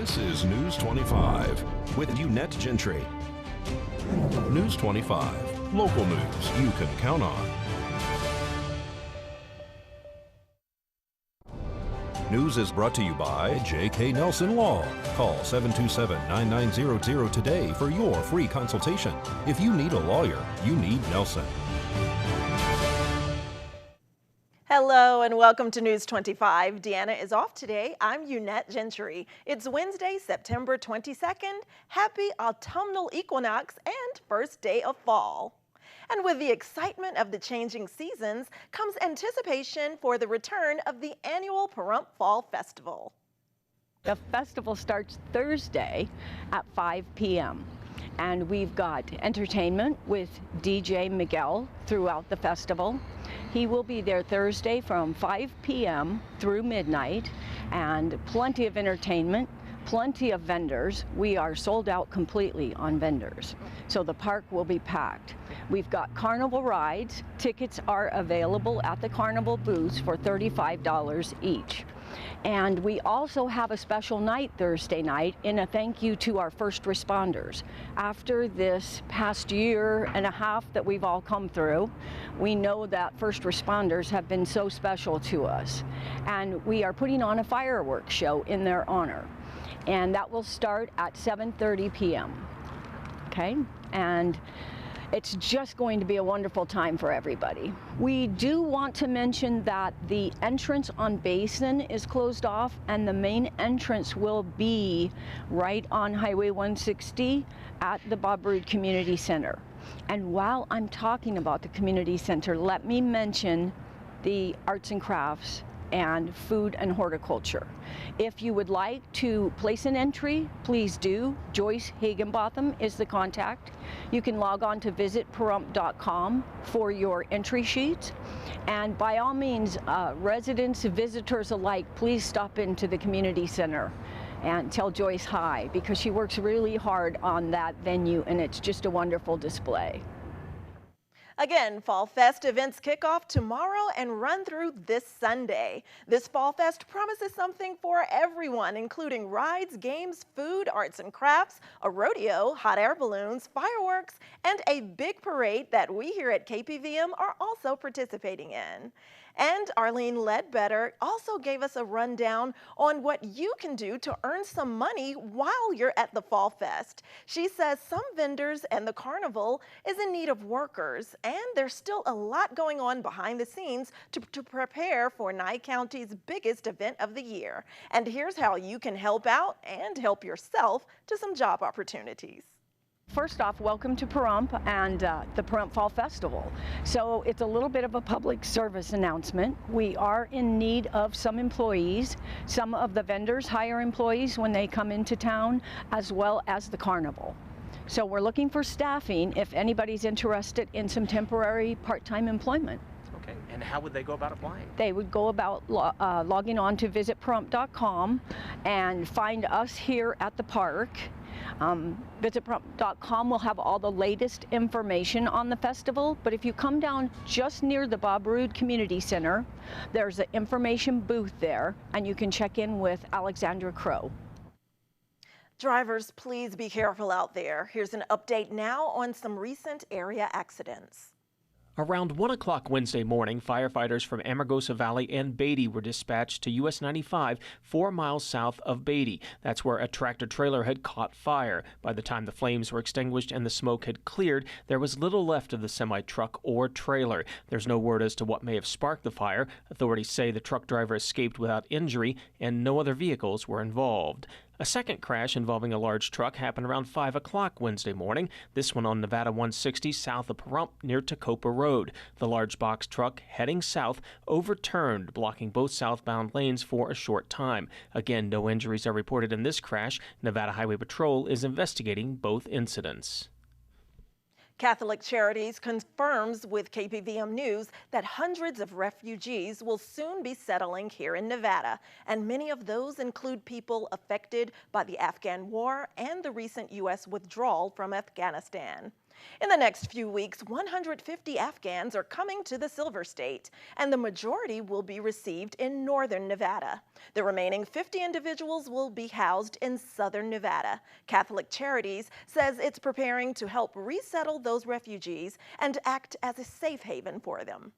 This is News 25 with Unette Gentry. News 25, local news you can count on. News is brought to you by J.K. Nelson Law. Call 727-9900 today for your free consultation. If you need a lawyer, you need Nelson. Hello and welcome to News 25. Deanna is off today. I'm Unette Gentry. It's Wednesday, September 22nd. Happy autumnal equinox and first day of fall. And with the excitement of the changing seasons comes anticipation for the return of the annual Pahrump Fall Festival. The festival starts Thursday at 5 p.m. and we've got entertainment with DJ Miguel throughout the festival. He will be there Thursday from 5 p.m. through midnight, and plenty of entertainment, plenty of vendors. We are sold out completely on vendors, so the park will be packed. We've got carnival rides. Tickets are available at the carnival booths for $35 each. And we also have a special night Thursday night in a thank you to our first responders. After this past year and a half that we've all come through, we know that first responders have been so special to us. And we are putting on a fireworks show in their honor. And that will start at 7:30 p.m. Okay? And it's just going to be a wonderful time for everybody. We do want to mention that the entrance on Basin is closed off, and the main entrance will be right on Highway 160 at the Bob Roode Community Center. And while I'm talking about the community center, let me mention the arts and crafts and food and horticulture. If you would like to place an entry, please do. Joyce Hagenbotham is the contact. You can log on to visitpahrump.com for your entry sheets. And by all means, residents, visitors alike, please stop into the community center and tell Joyce hi, because she works really hard on that venue, and it's just a wonderful display. Again, Fall Fest events kick off tomorrow and run through this Sunday. This Fall Fest promises something for everyone, including rides, games, food, arts and crafts, a rodeo, hot air balloons, fireworks, and a big parade that we here at KPVM are also participating in. And Arlene Ledbetter also gave us a rundown on what you can do to earn some money while you're at the Fall Fest. She says some vendors and the carnival is in need of workers, and there's still a lot going on behind the scenes to prepare for Nye County's biggest event of the year. And here's how you can help out and help yourself to some job opportunities. First off, welcome to Pahrump and the Pahrump Fall Festival. So it's a little bit of a public service announcement. We are in need of some employees. Some of the vendors hire employees when they come into town, as well as the carnival. So we're looking for staffing if anybody's interested in some temporary part-time employment. Okay, and how would they go about applying? They would go about logging on to visitpahrump.com and find us here at the park. Visitpahrump.com will have all the latest information on the festival, but if you come down just near the Bob Roode Community Center, there's an information booth there, and you can check in with Alexandra Crow. Drivers, please be careful out there. Here's an update now on some recent area accidents. Around 1 o'clock Wednesday morning, firefighters from Amargosa Valley and Beatty were dispatched to US 95 4 miles south of Beatty. That's where a tractor-trailer had caught fire. By the time the flames were extinguished and the smoke had cleared, there was little left of the semi-truck or trailer. There's no word as to what may have sparked the fire. Authorities say the truck driver escaped without injury and no other vehicles were involved. A second crash involving a large truck happened around 5 o'clock Wednesday morning. This one on Nevada 160 south of Pahrump near Tacopa Road. The large box truck heading south overturned, blocking both southbound lanes for a short time. Again, no injuries are reported in this crash. Nevada Highway Patrol is investigating both incidents. Catholic Charities confirms with KPVM News that hundreds of refugees will soon be settling here in Nevada, and many of those include people affected by the Afghan war and the recent U.S. withdrawal from Afghanistan. In the next few weeks, 150 Afghans are coming to the Silver State, and the majority will be received in northern Nevada. The remaining 50 individuals will be housed in southern Nevada. Catholic Charities says it's preparing to help resettle those refugees and act as a safe haven for them.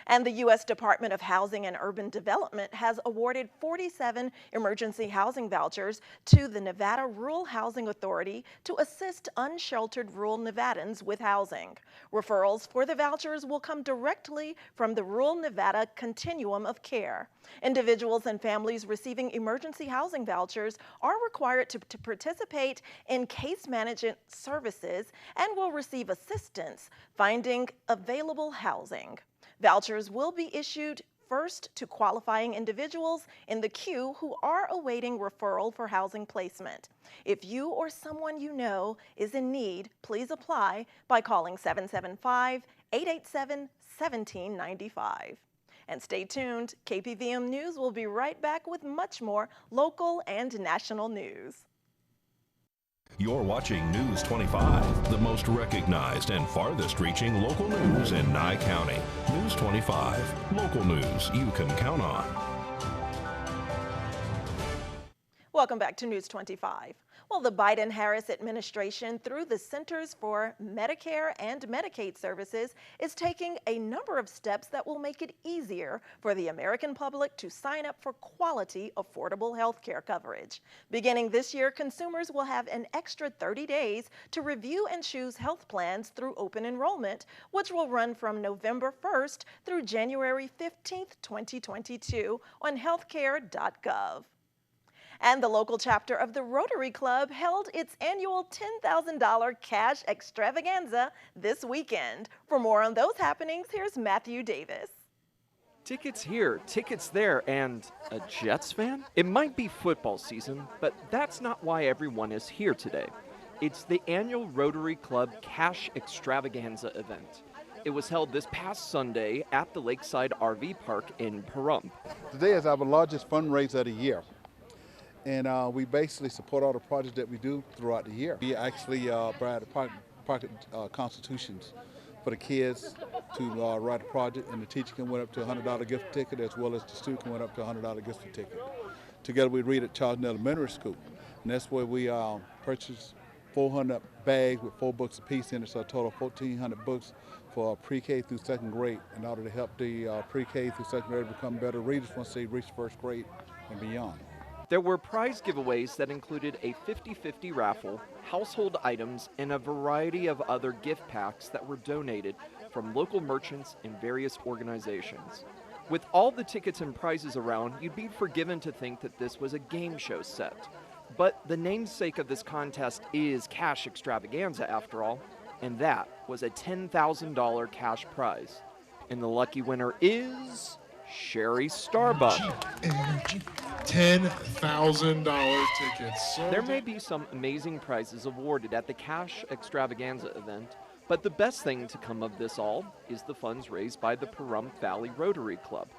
And the U.S. Department of Housing and Urban Development has awarded 47 emergency housing vouchers to the Nevada Rural Housing Authority to assist unsheltered rural Nevadans with housing. Referrals for the vouchers will come directly from the Rural Nevada Continuum of Care. Individuals and families receiving emergency housing vouchers are required to participate in case management services and will receive assistance finding available housing. Vouchers will be issued first to qualifying individuals in the queue who are awaiting referral for housing placement. If you or someone you know is in need, please apply by calling 775-887-1795. And stay tuned, KPVM News will be right back with much more local and national news. You're watching News 25, the most recognized and farthest reaching local news in Nye County. News 25, local news you can count on. Welcome back to News 25. Well, the Biden-Harris administration, through the Centers for Medicare and Medicaid Services, is taking a number of steps that will make it easier for the American public to sign up for quality, affordable health care coverage. Beginning this year, consumers will have an extra 30 days to review and choose health plans through open enrollment, which will run from November 1st through January 15th, 2022 on healthcare.gov. And the local chapter of the Rotary Club held its annual $10,000 cash extravaganza this weekend. For more on those happenings, here's Matthew Davis. Tickets here, tickets there, and a Jets fan? It might be football season, but that's not why everyone is here today. It's the annual Rotary Club Cash Extravaganza event. It was held this past Sunday at the Lakeside RV Park in Pahrump. Today is our largest fundraiser of the year. And we basically support all the projects that we do throughout the year. We actually provide pocket constitutions for the kids to write a project, and the teacher can win up to a $100 gift ticket, as well as the student can win up to a $100 gift ticket. Together we read at Charlton Elementary School, and that's where we purchase 400 bags with 4 books apiece in it, so a total of 1,400 books for pre-K through second grade in order to help the pre-K through second grade become better readers once they reach first grade and beyond. There were prize giveaways that included a 50-50 raffle, household items, and a variety of other gift packs that were donated from local merchants and various organizations. With all the tickets and prizes around, you'd be forgiven to think that this was a game show set. But the namesake of this contest is Cash Extravaganza, after all, and that was a $10,000 cash prize. And the lucky winner is Sherry Starbuck. $10,000 tickets. There may be some amazing prizes awarded at the Cash Extravaganza event, but the best thing to come of this all is the funds raised by the Pahrump Valley Rotary Club.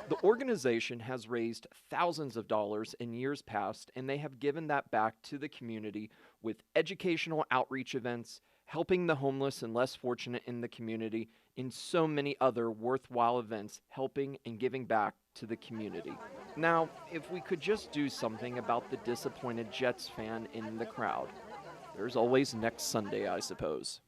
The organization has raised thousands of dollars in years past, and they have given that back to the community with educational outreach events, helping the homeless and less fortunate in the community, in so many other worthwhile events, helping and giving back to the community. Now, if we could just do something about the disappointed Jets fan in the crowd. There's always next Sunday, I suppose.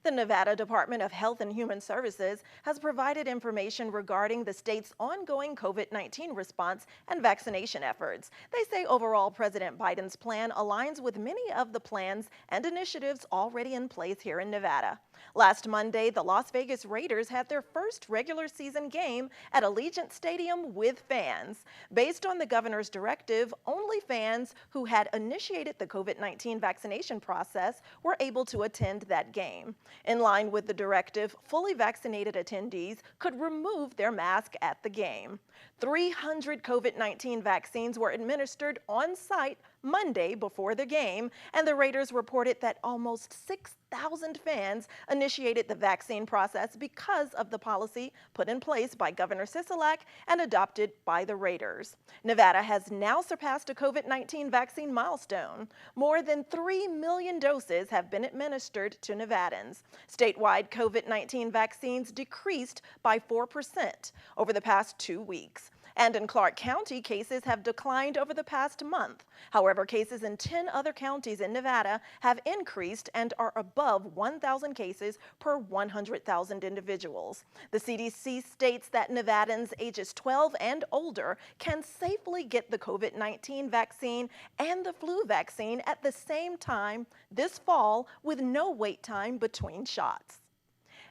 The Nevada Department of Health and Human Services has provided information regarding the state's ongoing COVID-19 response and vaccination efforts. They say overall President Biden's plan aligns with many of the plans and initiatives already in place here in Nevada. Last Monday, the Las Vegas Raiders had their first regular season game at Allegiant Stadium with fans. Based on the governor's directive, only fans who had initiated the COVID-19 vaccination process were able to attend that game. In line with the directive, fully vaccinated attendees could remove their mask at the game. 300 COVID-19 vaccines were administered on site Monday before the game, and the Raiders reported that almost 6,000 1,000 fans initiated the vaccine process because of the policy put in place by Governor Sisolak and adopted by the Raiders. Nevada has now surpassed a COVID-19 vaccine milestone. More than 3 million doses have been administered to Nevadans. Statewide COVID-19 vaccines decreased by 4% over the past 2 weeks. And in Clark County, cases have declined over the past month. However, cases in 10 other counties in Nevada have increased and are above 1,000 cases per 100,000 individuals. The CDC states that Nevadans ages 12 and older can safely get the COVID-19 vaccine and the flu vaccine at the same time this fall with no wait time between shots.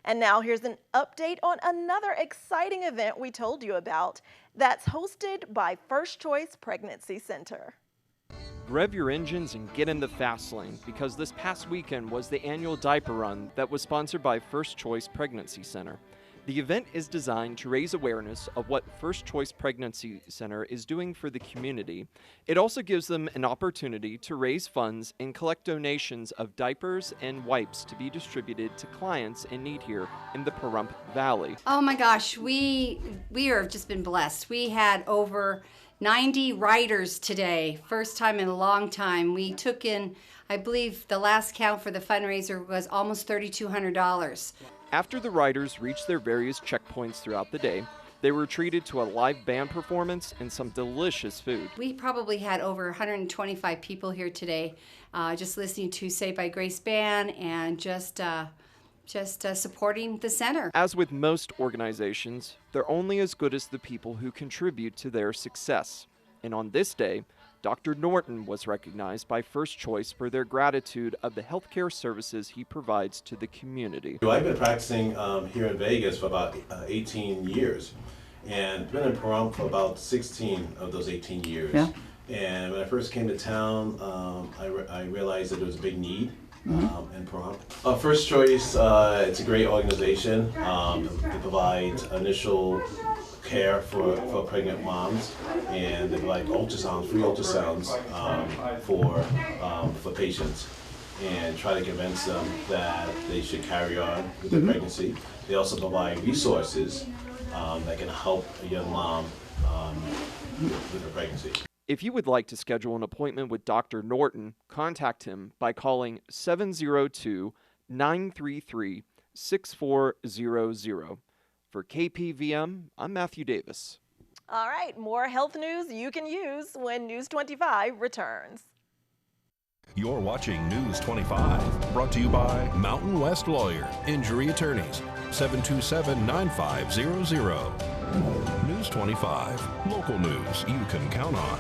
And now here's an update on another exciting event we told you about that's hosted by First Choice Pregnancy Center. Rev your engines and get in the fast lane, because this past weekend was the annual Diaper Run that was sponsored by First Choice Pregnancy Center. The event is designed to raise awareness of what First Choice Pregnancy Center is doing for the community. It also gives them an opportunity to raise funds and collect donations of diapers and wipes to be distributed to clients in need here in the Pahrump Valley. Oh my gosh, we have just been blessed. We had over 90 riders today, first time in a long time. We took in, I believe the last count for the fundraiser was almost $3,200. After the riders reached their various checkpoints throughout the day, they were treated to a live band performance and some delicious food. We probably had over 125 people here today, just listening to Saved by Grace Band and just supporting the center. As with most organizations, they're only as good as the people who contribute to their success. And on this day, Dr. Norton was recognized by First Choice for their gratitude of the healthcare services he provides to the community. I've been practicing here in Vegas for about 18 years and been in Pahrump for about 16 of those 18 years. Yeah. And when I first came to town, I realized that there was a big need in Pahrump. First Choice, it's a great organization. They provide initial care for pregnant moms, and they provide ultrasounds, free ultrasounds for patients, and try to convince them that they should carry on with their pregnancy. They also provide resources that can help a young mom with her pregnancy. If you would like to schedule an appointment with Dr. Norton, contact him by calling 702-933-6400. For KPVM, I'm Matthew Davis. All right, more health news you can use when News 25 returns. You're watching News 25, brought to you by Mountain West Lawyer, Injury Attorneys, 727-9500. News 25, local news you can count on.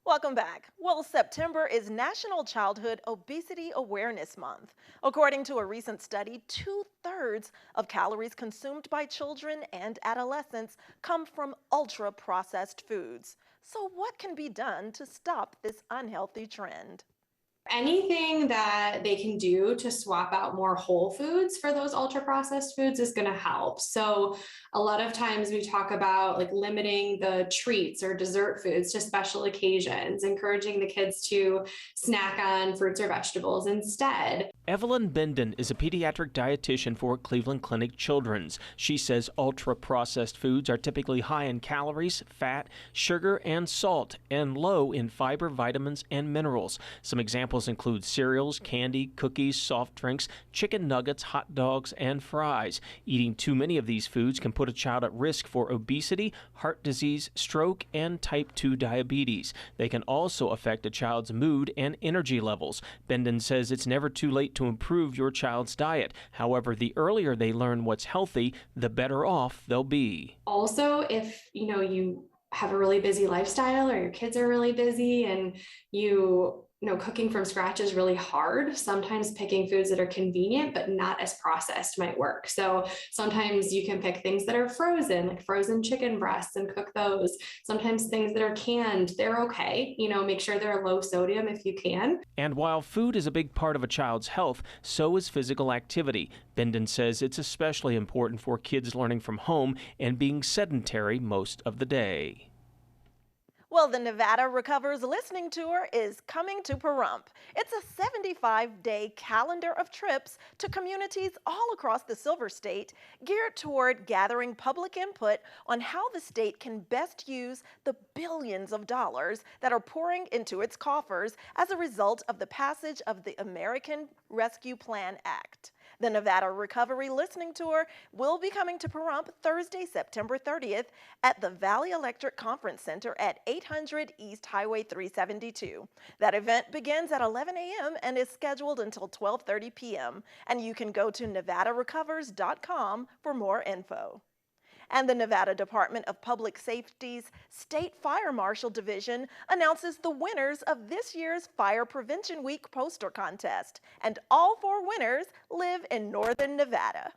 Welcome back. Well, September is National Childhood Obesity Awareness Month. According to a recent study, 2/3 of calories consumed by children and adolescents come from ultra-processed foods. So what can be done to stop this unhealthy trend? Anything that they can do to swap out more whole foods for those ultra processed foods is going to help. So a lot of times we talk about like limiting the treats or dessert foods to special occasions, encouraging the kids to snack on fruits or vegetables instead. Evelyn Benden is a pediatric dietitian for Cleveland Clinic Children's. She says ultra-processed foods are typically high in calories, fat, sugar, and salt, and low in fiber, vitamins, and minerals. Some examples include cereals, candy, cookies, soft drinks, chicken nuggets, hot dogs, and fries. Eating too many of these foods can put a child at risk for obesity, heart disease, stroke, and type 2 diabetes. They can also affect a child's mood and energy levels. Benden says it's never too late to improve your child's diet. However, the earlier they learn what's healthy, the better off they'll be. Also, if you have a really busy lifestyle or your kids are really busy and cooking from scratch is really hard. Sometimes picking foods that are convenient but not as processed might work. So sometimes you can pick things that are frozen, like frozen chicken breasts, and cook those. Sometimes things that are canned, they're okay. Make sure they're low sodium if you can. And while food is a big part of a child's health, so is physical activity. Benden says it's especially important for kids learning from home and being sedentary most of the day. Well, the Nevada Recovers Listening Tour is coming to Pahrump. It's a 75-day calendar of trips to communities all across the Silver State geared toward gathering public input on how the state can best use the billions of dollars that are pouring into its coffers as a result of the passage of the American Rescue Plan Act. The Nevada Recovery Listening Tour will be coming to Pahrump Thursday, September 30th at the Valley Electric Conference Center at 800 East Highway 372. That event begins at 11 a.m. and is scheduled until 12:30 p.m. And you can go to nevadarecovers.com for more info. And the Nevada Department of Public Safety's State Fire Marshal Division announces the winners of this year's Fire Prevention Week poster contest. And all 4 winners live in northern Nevada.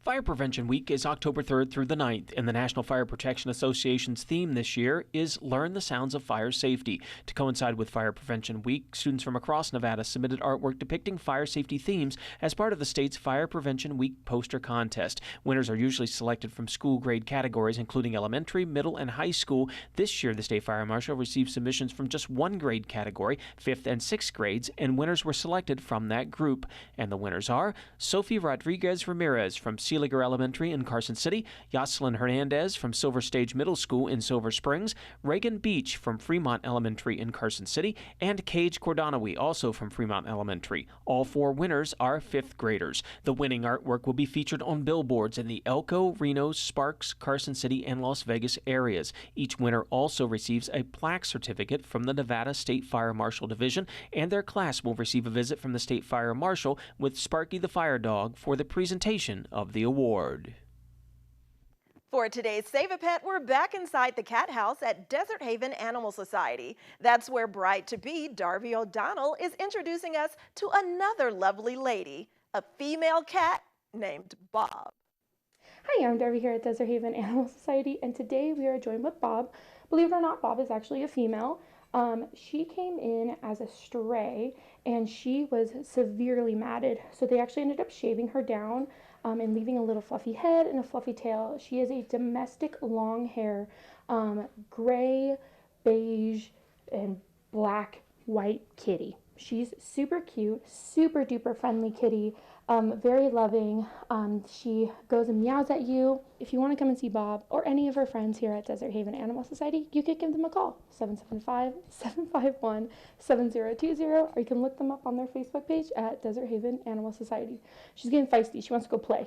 Fire Prevention Week is October 3rd through the 9th, and the National Fire Protection Association's theme this year is Learn the Sounds of Fire Safety. To coincide with Fire Prevention Week, students from across Nevada submitted artwork depicting fire safety themes as part of the state's Fire Prevention Week poster contest. Winners are usually selected from school grade categories, including elementary, middle, and high school. This year, the State Fire Marshal received submissions from just one grade category, 5th and 6th grades, and winners were selected from that group. And the winners are Sophie Rodriguez Ramirez from Seeliger Elementary in Carson City, Yoselin Hernandez from Silver Stage Middle School in Silver Springs, Reagan Beach from Fremont Elementary in Carson City, and Cage Cordanowi, also from Fremont Elementary. All 4 winners are 5th graders. The winning artwork will be featured on billboards in the Elko, Reno, Sparks, Carson City, and Las Vegas areas. Each winner also receives a plaque certificate from the Nevada State Fire Marshal Division, and their class will receive a visit from the State Fire Marshal with Sparky the Fire Dog for the presentation of the award. For today's Save a Pet, we're back inside the cat house at Desert Haven Animal Society. That's where bride-to-be Darby O'Donnell is introducing us to another lovely lady, a female cat named Bob. Hi, I'm Darby here at Desert Haven Animal Society, and today we are joined with Bob. Believe it or not, Bob is actually a female. She came in as a stray, and she was severely matted, so they actually ended up shaving her down and leaving a little fluffy head and a fluffy tail. She is a domestic long hair, gray, beige, and black, white kitty. She's super cute, super duper friendly kitty, very loving. She goes and meows at you. If you want to come and see Bob or any of her friends here at Desert Haven Animal Society, you could give them a call, 775-751-7020, or you can look them up on their Facebook page at Desert Haven Animal Society. She's getting feisty. She wants to go play.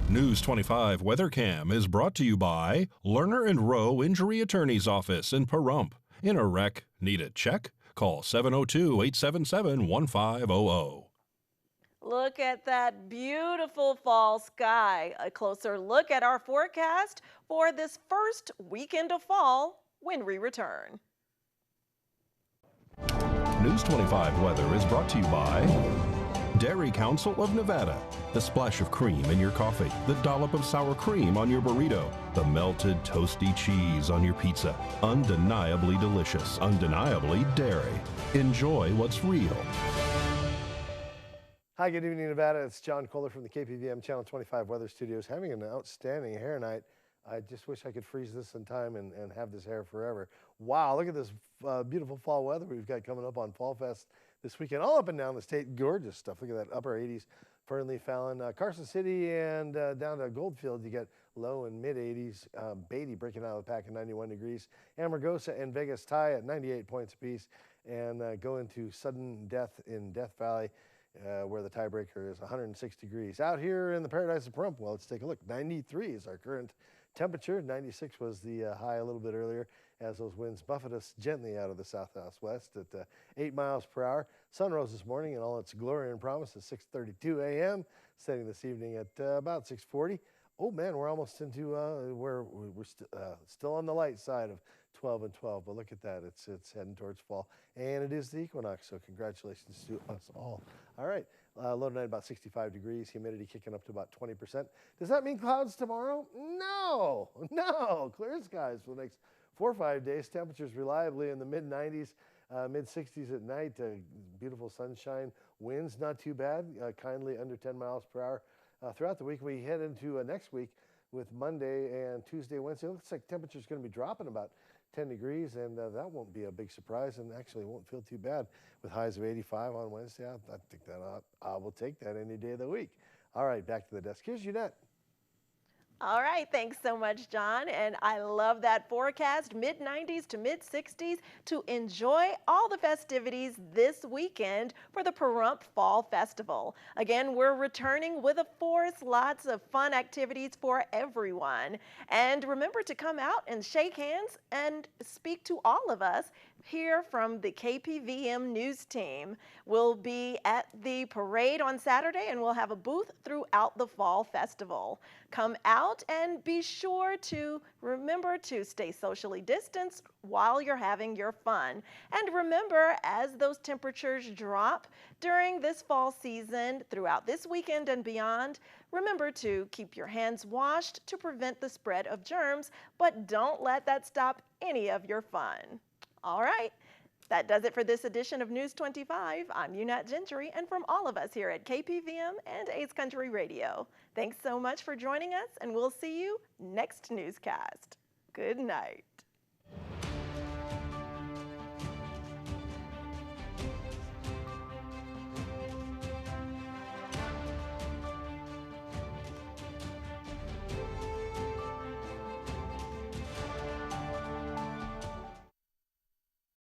News 25 Weather Cam is brought to you by Lerner and Rowe Injury Attorney's Office in Pahrump. In a wreck, need a check? Call 702-877-1500. Look at that beautiful fall sky. A closer look at our forecast for this first weekend of fall when we return. News 25 Weather is brought to you by Dairy Council of Nevada. The splash of cream in your coffee, the dollop of sour cream on your burrito, the melted toasty cheese on your pizza. Undeniably delicious, undeniably dairy. Enjoy what's real. Hi, good evening, Nevada. It's John Kohler from the KPVM Channel 25 Weather Studios, having an outstanding hair night. I just wish I could freeze this in time and have this hair forever. Wow, look at this beautiful fall weather we've got coming up on Fall Fest this weekend. All up and down the state, gorgeous stuff. Look at that upper 80s, Fernley, Fallon, Carson City, and down to Goldfield, you get low and mid 80s. Beatty breaking out of the pack at 91 degrees. Amargosa and Vegas tie at 98 points apiece. And going to sudden death in Death Valley, where the tiebreaker is 106 degrees. Out here in the paradise of Pahrump, well, let's take a look. 93 is our current temperature. 96 was the high a little bit earlier as those winds buffet us gently out of the south-southwest at 8 miles per hour. Sun rose this morning in all its glory and promise at 6:32 a.m., setting this evening at about 6:40. Oh man, we're almost into we're still on the light side of 12 and 12, but look at that, it's heading towards fall, and it is the equinox, so congratulations to us all. All right, low tonight about 65 degrees, humidity kicking up to about 20%. Does that mean clouds tomorrow? No, clear skies for the next 4 or 5 days. Temperatures reliably in the mid-90s, mid-60s at night. Beautiful sunshine. Winds not too bad, kindly under 10 miles per hour. Throughout the week, we head into next week with Monday and Tuesday, Wednesday. It looks like temperature's going to be dropping about 10 degrees, and that won't be a big surprise, and actually won't feel too bad with highs of 85 on Wednesday. I think that I will take that any day of the week. All right, back to the desk. Here's Jeanette. All right, thanks so much, John. And I love that forecast, mid-90s to mid-60s, to enjoy all the festivities this weekend for the Pahrump Fall Festival. Again, we're returning with a force, lots of fun activities for everyone. And remember to come out and shake hands and speak to all of us here from the KPVM news team. We'll be at the parade on Saturday, and we'll have a booth throughout the Fall Festival. Come out and be sure to remember to stay socially distanced while you're having your fun. And remember, as those temperatures drop during this fall season, throughout this weekend and beyond, remember to keep your hands washed to prevent the spread of germs, but don't let that stop any of your fun. All right, that does it for this edition of News 25. I'm Unat Gentry, and from all of us here at KPVM and Ace Country Radio, thanks so much for joining us, and we'll see you next newscast. Good night.